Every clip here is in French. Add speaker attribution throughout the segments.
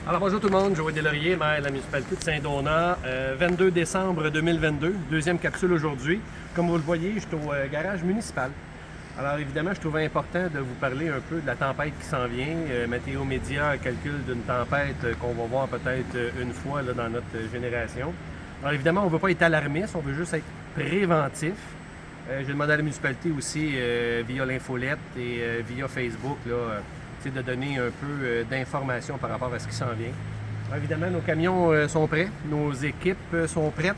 Speaker 1: Alors bonjour tout le monde, Joël Deslauriers, maire de la municipalité de Saint-Donat. 22 décembre 2022, deuxième capsule aujourd'hui. Comme vous le voyez, je suis au garage municipal. Alors évidemment, je trouvais important de vous parler un peu de la tempête qui s'en vient. Météo Média calcule d'une tempête qu'on va voir peut-être une fois là, dans notre génération. Alors évidemment, on ne veut pas être alarmiste, on veut juste être préventif. J'ai demandé à la municipalité aussi, via l'infolette et via Facebook, là, de donner un peu d'informations par rapport à ce qui s'en vient. Alors, évidemment, nos camions sont prêts, nos équipes sont prêtes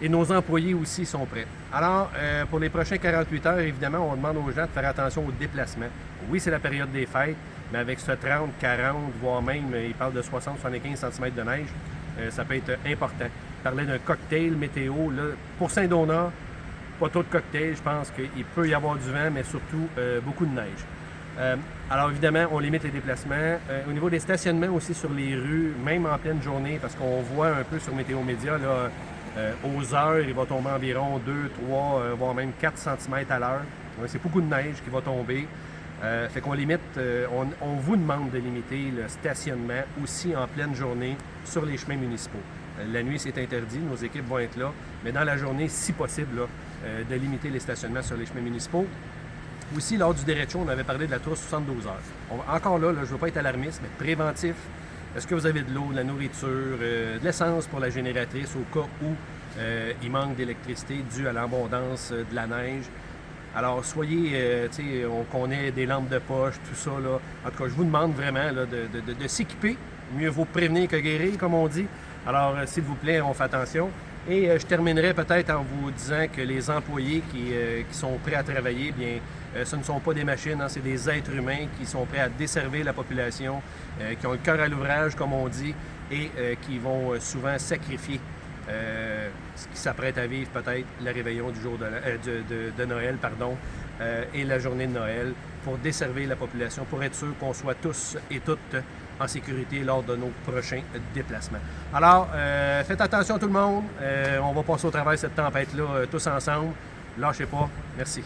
Speaker 1: et nos employés aussi sont prêts. Alors, pour les prochains 48 heures, évidemment, on demande aux gens de faire attention au déplacement. Oui, c'est la période des fêtes, mais avec ce 30, 40, voire même, il parle de 60-75 cm de neige, ça peut être important. Il parlait d'un cocktail météo. Là, pour Saint-Donat, pas trop de cocktails, je pense qu'il peut y avoir du vent, mais surtout beaucoup de neige. Alors évidemment, on limite les déplacements. Au niveau des stationnements aussi sur les rues, même en pleine journée, parce qu'on voit un peu sur Météo Média, là, aux heures, il va tomber environ 2, 3, voire même 4 cm à l'heure. C'est beaucoup de neige qui va tomber. Fait qu'on limite, on vous demande de limiter le stationnement aussi en pleine journée sur les chemins municipaux. La nuit, c'est interdit, nos équipes vont être là, mais dans la journée, si possible, là, de limiter les stationnements sur les chemins municipaux. Aussi, lors du derecho, on avait parlé de la tour 72 heures. Encore là, je ne veux pas être alarmiste, mais préventif. Est-ce que vous avez de l'eau, de la nourriture, de l'essence pour la génératrice au cas où il manque d'électricité dû à l'abondance de la neige? Alors, soyez, qu'on ait des lampes de poche, tout ça, là. En tout cas, je vous demande vraiment là, de s'équiper. Mieux vaut prévenir que guérir, comme on dit. Alors, s'il vous plaît, on fait attention. Et je terminerai peut-être en vous disant que les employés qui sont prêts à travailler, bien, ce ne sont pas des machines, hein, c'est des êtres humains qui sont prêts à desservir la population, qui ont le cœur à l'ouvrage, comme on dit, et qui vont souvent sacrifier ce qui s'apprête à vivre peut-être le réveillon du jour de Noël, et la journée de Noël, pour desservir la population, pour être sûr qu'on soit tous et toutes en sécurité lors de nos prochains déplacements. Alors, faites attention tout le monde. On va passer au travers de cette tempête-là tous ensemble. Lâchez pas. Merci.